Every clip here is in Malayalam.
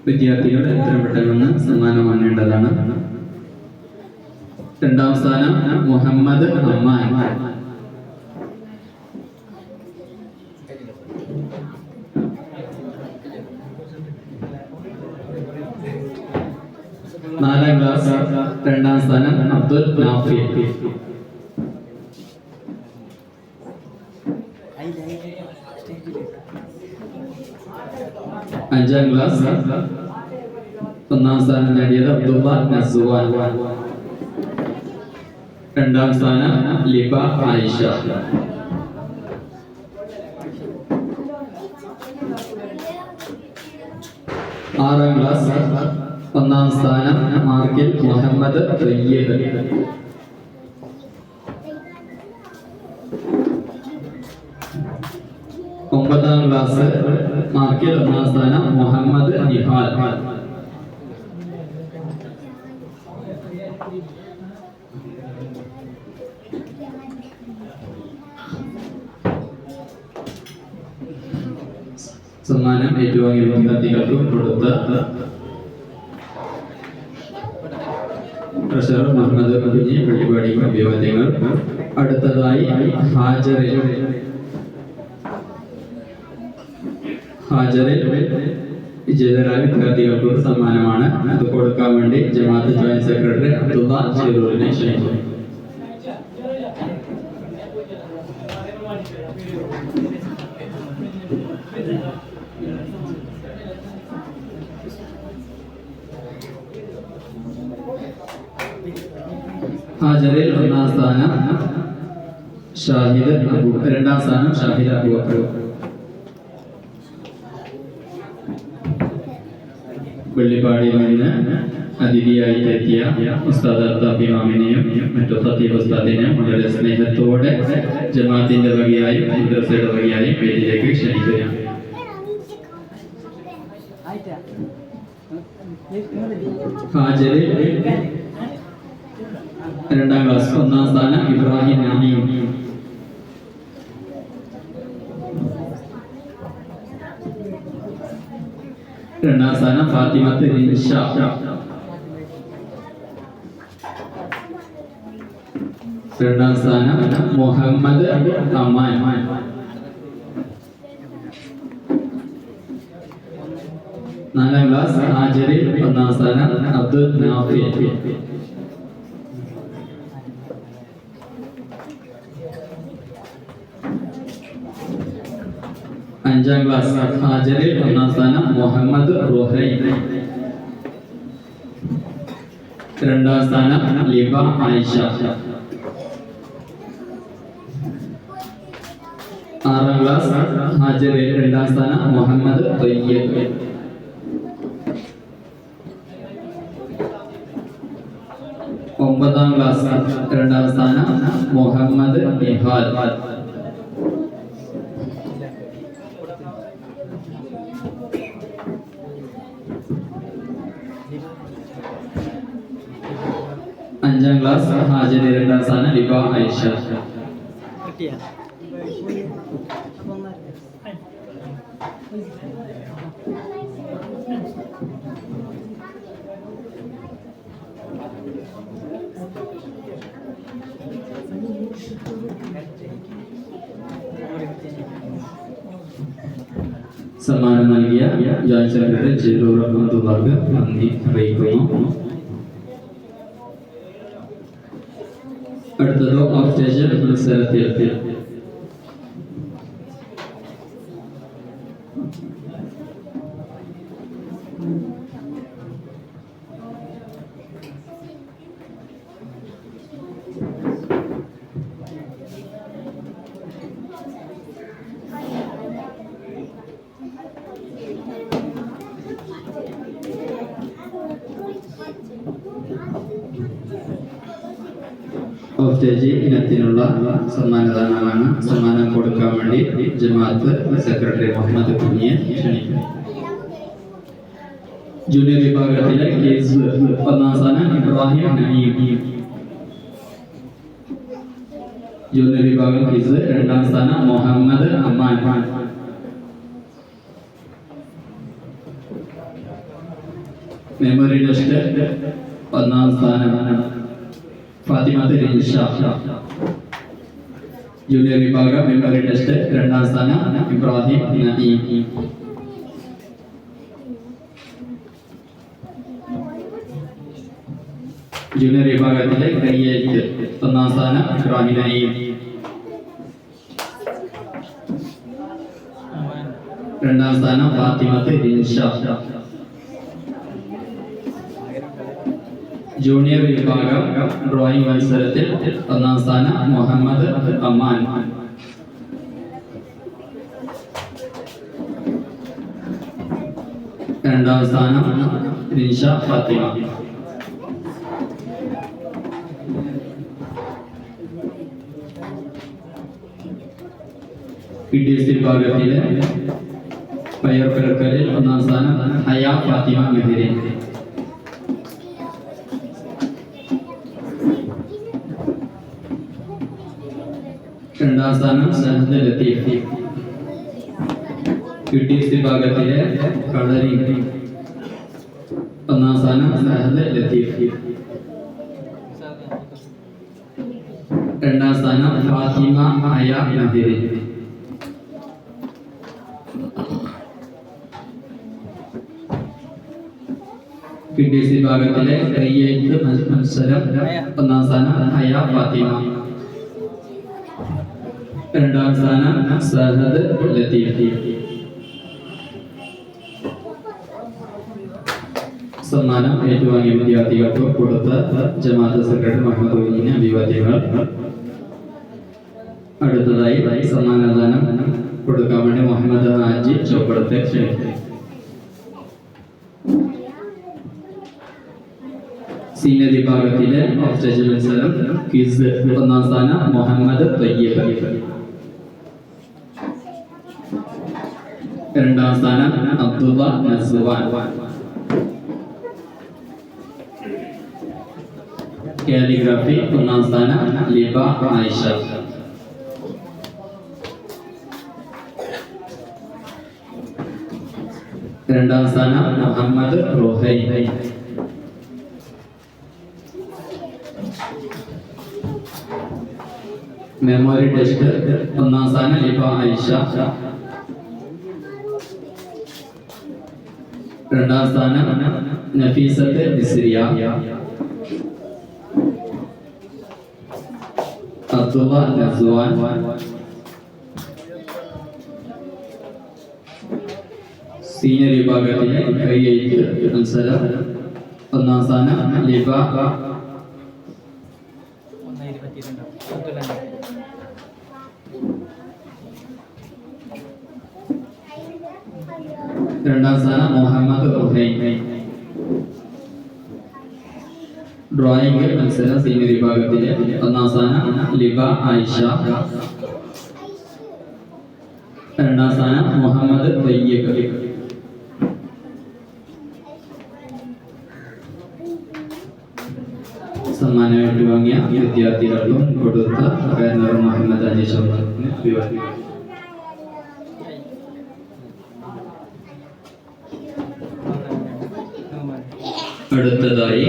വിദ്യാർത്ഥികൾ എത്രയും പെട്ടെന്ന് സമ്മാനം വാങ്ങേണ്ടതാണ്. രണ്ടാം സ്ഥാനം മുഹമ്മദ് അമ്മാൻ. നാലാം ക്ലാസ് രണ്ടാം സ്ഥാനം അബ്ദുൽ നാഫി. അഞ്ചാം ക്ലാസ് ഒന്നാം സ്ഥാനം നേടിയത് അബ്ദുള്ള നസുവാൻ. രണ്ടാം സ്ഥാനം ലിബ ആയിഷ. ആറാം ക്ലാസ് ഒന്നാം സ്ഥാനം മാർക്കിൽ മുഹമ്മദ് തയ്യിബ്. ഒമ്പതാം ക്ലാസ് മാർക്കിൽ ഒന്നാം സ്ഥാനം മുഹമ്മദ് നിഹാൽ. സമ്മാനം ഏറ്റുവാങ്ങിയ വിദ്യാർത്ഥികൾക്ക് കൊടുത്ത ട്രഷറർ മുഹമ്മദ് കുഞ്ഞി വെള്ളിപ്പാടിക്ക് അഭിവാദ്യങ്ങൾ. അടുത്തതായി ഹാജറിൽ വിജേതരായ വിദ്യാർത്ഥികൾക്ക് ഒരു സമ്മാനമാണ്. അത് കൊടുക്കാൻ വേണ്ടി ജമാഅത്ത് ജോയിന്റ് സെക്രട്ടറി അബ്ദുള്ള ചെറൂരിനെ ക്ഷണിക്കുന്നു. ഹാജറിൽ ഒന്നാം സ്ഥാനം ഷാഹിദ് അബു. രണ്ടാം സ്ഥാനം ഷാഹിദ് അബൂബക്കർ. വെള്ളിപ്പാടിയിൽ നിന്ന് അതിഥിയായി എത്തിയ ഉസ്താദ് അൽത്താഫ് ഇമാമിനെയും മറ്റു ഖത്തീബ് ഉസ്താദിനെയും വളരെ സ്നേഹത്തോടെ ജമാഅത്തിന്റെ വകയായും മദ്രസയുടെ വകയായും വേദിയിലേക്ക് ക്ഷണിക്കുകയാണ്. ഹാജറിൽ രണ്ടാം ക്ലാസ് ഒന്നാം സ്ഥാനം ഇബ്രാഹിം നഈം. രണ്ടാം സ്ഥാനം ഫാത്തിമത്ത് റിൻഷ. രണ്ടാം സ്ഥാനം മുഹമ്മദ് അമ്മാൻ. നാലാം ക്ലാസ് ഹാജറിൽ ഒന്നാം സ്ഥാനം അബ്ദുൽ നാഫി. അഞ്ചാം ക്ലാസ് ഹാജറിൽ ഒന്നാം സ്ഥാനം മുഹമ്മദ് റുഹൈൻ. രണ്ടാം സ്ഥാനം ലിബ ആയിഷ. ആറാം ക്ലാസ് ഹാജറിൽ രണ്ടാം സ്ഥാനം മുഹമ്മദ് തയ്യിബ്. ഒമ്പതാം ക്ലാസ് രണ്ടാം സ്ഥാനം മുഹമ്മദ് നിഹാൽ. അഞ്ചാം ക്ലാസ് ഹാജരി രണ്ടാം സ്ഥാനം ലിബ ആയിഷ. സമ്മാനം നൽകിയ ജോയിന്റ് സെക്രട്ടറി ചെറൂർ അബ്ദുള്ളക്ക് നന്ദി അറിയിക്കുന്നു. അടുത്തത് ഓഫ് സ്റ്റേജ് മത്സരത്തിൽ സ്റ്റേജ് ഇനത്തിനുള്ള സമ്മാനദാനമാണ്. സമ്മാനം കൊടുക്കാൻ വേണ്ടി ജമാഅത്ത് സെക്രട്ടറി മുഹമ്മദ് കുഞ്ഞിയെ ക്ഷണിക്കുന്നു. ജൂനിയർ വിഭാഗത്തിലെ കേസ് ഒന്നാം സ്ഥാനം ഇബ്രാഹിം നഈം. ജൂനിയർ വിഭാഗം കേസ് രണ്ടാം സ്ഥാനം മുഹമ്മദ് അമ്മാൻ. മെമ്മറി ടെസ്റ്റ് ഒന്നാം സ്ഥാനം ഫാത്തിമ റിൻഷ. ജൂനിയർ വിഭാഗം മെമ്മറി ടെസ്റ്റ് രണ്ടാം സ്ഥാനം ഇബ്രാഹിം നഈം. ജൂനിയർ വിഭാഗത്തിലെ കയ്യേറ്റ് ഒന്നാം സ്ഥാനം ഇബ്രാഹിം നഈം. രണ്ടാം സ്ഥാനം ഫാത്തിമ റിൻഷ. ജൂനിയർ വിഭാഗം ഡ്രോയിങ് മത്സരത്തിൽ ഒന്നാം സ്ഥാനം മുഹമ്മദ് അമാൻ. രണ്ടാം സ്ഥാനം റിൻഷ ഫാത്തിമ. PTS വിഭാഗത്തിലെ പയ്യർക്കരക്കലിൽ ഒന്നാം സ്ഥാനം ഹയ ഫാത്തിമ മെഹരി. രണ്ടാം സ്ഥാനം സഹദ് ലത്തീഫ്. PTS വിഭാഗത്തിലെ കളറിംഗ് ഒന്നാം സ്ഥാനം സഹദ് ലത്തീഫ്. രണ്ടാം സ്ഥാനം ഫാത്തിമ ഹയ മെഹരി. PTS വിഭാഗത്തിലെ കയ്യെഴുത്ത് മത്സരം ഒന്നാം സ്ഥാനം ഹയ ഫാത്തിമ. രണ്ടാം സ്ഥാനം സഹദ് ലത്തീഫ്. സമ്മാനം ഏറ്റുവാങ്ങിയ വിദ്യാർത്ഥികൾക്ക് കൊടുത്ത ജമാഅത്ത് സെക്രട്ടറി മുഹമ്മദ് ഉലീന് അഭിവാദ്യങ്ങൾ. അടുത്തതായി സമ്മാനദാനം കൊടുക്കാൻ വേണ്ടി മുഹമ്മദ് ഹാജി ചോപ്പടത്തെ ക്ഷണിക്കുന്നു. സീനിയർ വിഭാഗത്തിലെ സ്റ്റേജ് മത്സരം ക്വിസ് ഒന്നാം സ്ഥാനം മുഹമ്മദ് തയ്യബ്. രണ്ടാം സ്ഥാനം അബ്ദുള്ള നസ്വാൻ. കാലിഗ്രാഫി ഒന്നാം സ്ഥാനം ലിബ ആയിഷ. രണ്ടാം സ്ഥാനം മുഹമ്മദ് റോഹൈൻ. മെമ്മറി ടെസ്റ്റ് ഒന്നാം സ്ഥാനം ലിബ ആയിഷ. രണ്ടാം സ്ഥാനം നഫീസത്ത് നിസ്രിയ. അബ്ദുള്ള നസ്വാൻ. സീനിയർ വിഭാഗത്തിലെ കയ്യെഴുത്ത് മത്സരം ഒന്നാം സ്ഥാനം ലിബ. രണ്ടാം സ്ഥാനം മുഹമ്മദ് റോഹൈൻ. ഡ്രോയിങ് മത്സരം സീനിയർ വിഭാഗത്തിലെ ഒന്നാം സ്ഥാനം ലിബ ആയിഷ. രണ്ടാം സ്ഥാനം മുഹമ്മദ് തയ്യബ്. സമ്മാനം ഏറ്റുവാങ്ങിയ വിദ്യാർത്ഥികൾക്കും കൊടുത്ത മുഹമ്മദ് അലി ഷൗക്കത്തിന് അഭിവാദ്യങ്ങൾ. അടുത്തതായി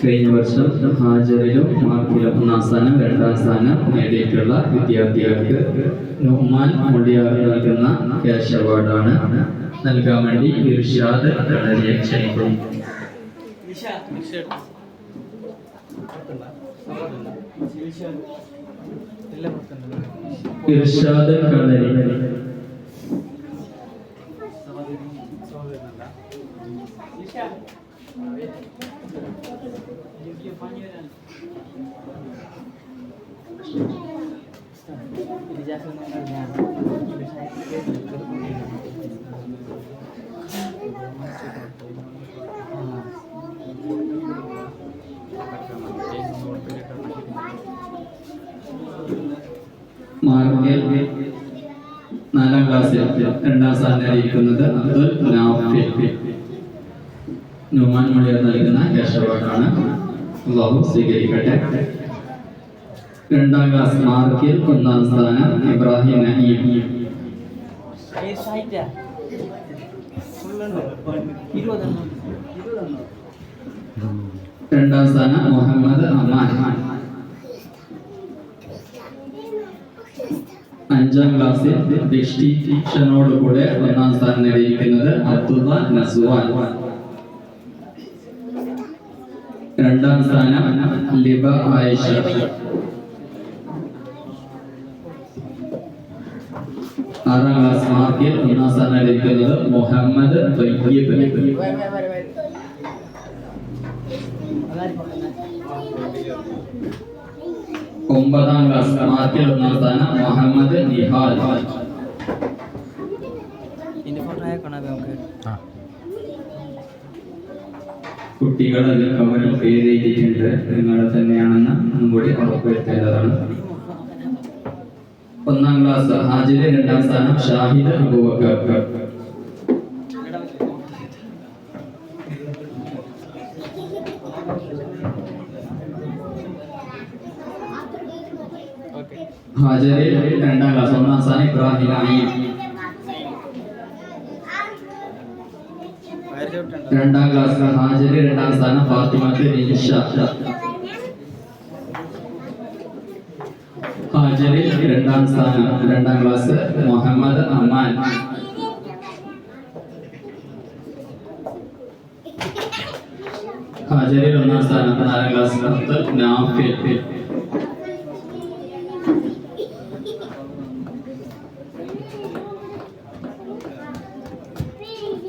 കഴിഞ്ഞ വർഷം ഹാജറിലും മാർക്കിലും ഒന്നാം സ്ഥാനം രണ്ടാം സ്ഥാനം നേടിയിട്ടുള്ള വിദ്യാർത്ഥികൾക്ക് നുഹ്മാൻ മുടിയാർ നൽകുന്ന ക്യാഷ് അവാർഡാണ് നൽകാൻ വേണ്ടി ഇർഷാദ് കളരിയെ ക്ഷണിക്കുന്നു. ഇർഷാദ് കളരി. മാർക്കിൽ 4ാം ക്ലാസ്സിൽ രണ്ടാം സ്ഥാനം നേടിയിരിക്കുന്നത് അബ്ദുൽ നാഫിൽ. നുഹ്മാൻ മുടിയാർ നൽകുന്ന ക്യാഷ് അവാർഡാണ്. അല്ലാഹു സ്വീകരിക്കട്ടെ. 2ാം ക്ലാസ് മാർക്കിൽ 1ാം സ്ഥാനം ഇബ്രാഹിം നഈം. രണ്ടാം സ്ഥാനം മുഹമ്മദ് അമാൻ. അഞ്ചാം ക്ലാസ്സിൽ ഡിസ്റ്റിങ്ഷനോടുകൂടെ ഒന്നാം സ്ഥാനം നേടിയിരിക്കുന്നത് അബ്ദുള്ള നസ്വാൻ. രണ്ടാം സ്ഥാനം ലിബ ആയിഷ. ആറാം ക്ലാസ് മാർക്കിൽ ഒന്നാം സ്ഥാനം നേടിയിരിക്കുന്നത് മുഹമ്മദ് തയ്യിബ്. ഒമ്പതാം ക്ലാസ് മാർക്കിൽ ഒന്നാം സ്ഥാനം മുഹമ്മദ് നിഹാൽ. കുട്ടികൾ അതിൽ കവറിൽ പേരെഴുതിയിട്ടുണ്ട്, നിങ്ങളെ തന്നെയാണെന്ന് ഒന്നും കൂടി ഉറപ്പുവരുത്തേണ്ടതാണ്. ഒന്നാം ക്ലാസ് ഹാജിലെ രണ്ടാം സ്ഥാനം ഷാഹിദ് അബൂബക്കർ. ഹാജരിൽ രണ്ടാം ക്ലാസ് ഒന്നാം സ്ഥാനം ഇബ്രാഹിം അമീൻ. രണ്ടാം ക്ലാസ് ഹാജരിൽ രണ്ടാം സ്ഥാനം ഫാത്തിമത്ത് നിഷ. ഹാജരിൽ രണ്ടാം സ്ഥാനം രണ്ടാം ക്ലാസ് മുഹമ്മദ് അമാൻ. ഹാജരിൽ ഒന്നാം സ്ഥാനം നാലാം ക്ലാസ് നാഫിൽ.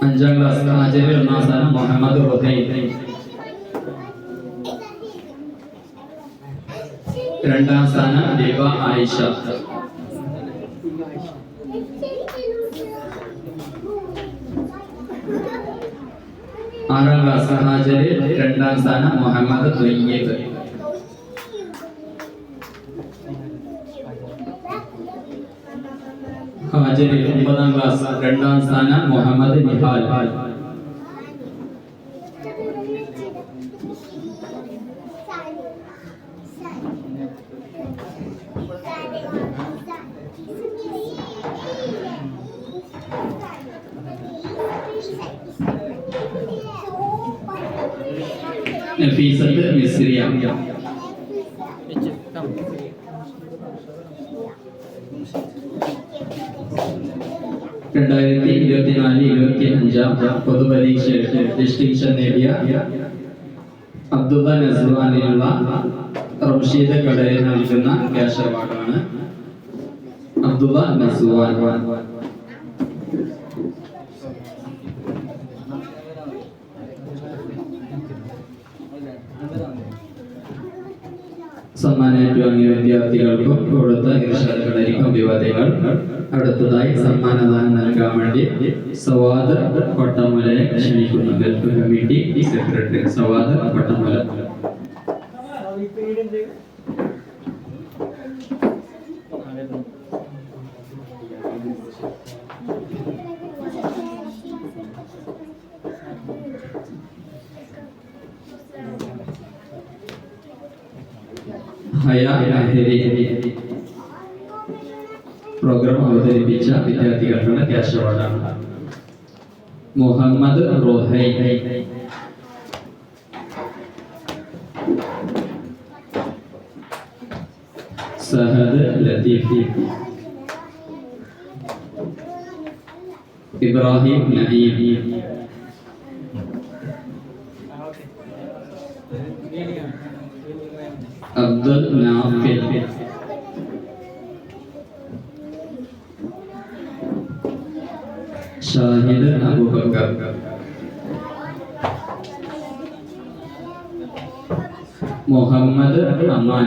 അഞ്ചാം ക്ലാസ് ഹാജരിൽ ഒന്നാം സ്ഥാനം മുഹമ്മദ് ഹുസൈൻ. രണ്ടാം സ്ഥാനം ലിബ ആയിഷ. ആറാം ക്ലാസ് ഹാജരിൽ രണ്ടാം സ്ഥാനം മുഹമ്മദ് തയ്യിബ്. ഹാജരിൽ ഒമ്പതാം ക്ലാസ് രണ്ടാം സ്ഥാനം മുഹമ്മദ് നിഹാൽ. നഫീസത്ത് മിസ്രിയ. 2024-25 പൊതുപരീക്ഷയിൽ ഡിസ്റ്റിങ്ഷൻ നേടിയ അബ്ദുള്ള നസ്വാനിനുള്ള റംഷീദ് കടയിൽ നൽകുന്ന ക്യാഷ് അവാർഡാണ്. അബ്ദുള്ള നസ്വാൻ. സമ്മാനം ഏറ്റുവാങ്ങിയ വിദ്യാർത്ഥികൾക്കും കൊടുത്ത ഇർഷാദ് കളരിക്കും അഭിവാദ്യങ്ങൾ. അടുത്തതായി സമ്മാനദാനം നൽകാൻ വേണ്ടി സവാദ് കൊട്ടമലയെ ക്ഷണിക്കുന്നു. Gulf committee secretary Sawad Kottamala. Programme അവതരിപ്പിച്ച വിദ്യാർത്ഥികൾക്കുള്ള ക്യാഷ് അവാർഡാണ്. മുഹമ്മദ് റോഹൈ. സഹദ് ലത്തീഫ്. ഇബ്രാഹിം നഈം. അബ്ദുൽ നാഫിൽ. ഷാഹിദ് അബൂബക്കർ. മുഹമ്മദ് അമാൻ.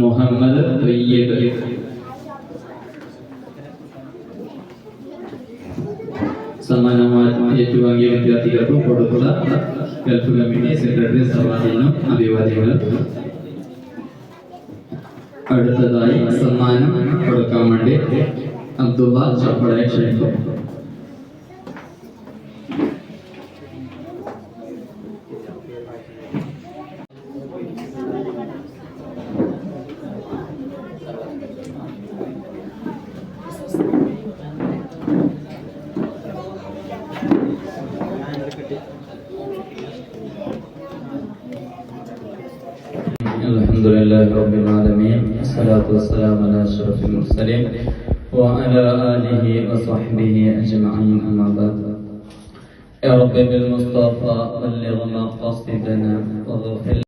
മുഹമ്മദ് തയ്യിബ്. സമ്മാനമായി ഏറ്റുവാങ്ങിയ വിദ്യാർത്ഥികൾക്കും കൊടുക്കുന്ന ഗൾഫ് കമ്മിറ്റി സെക്രട്ടറി സവാദിനും അഭിവാദ്യങ്ങൾ. അടുത്തതായി സമ്മാനം കൊടുക്കാൻ വേണ്ടി അബ്ദുള്ള ചപ്പളയെ ക്ഷണിക്കും. الحمد لله رب العالمين والصلاة والسلام على أشرف المرسلين وعلى آله وصحبه أجمعين أما بعد يا رب بالمصطفى بلغ مقاصدنا واغفر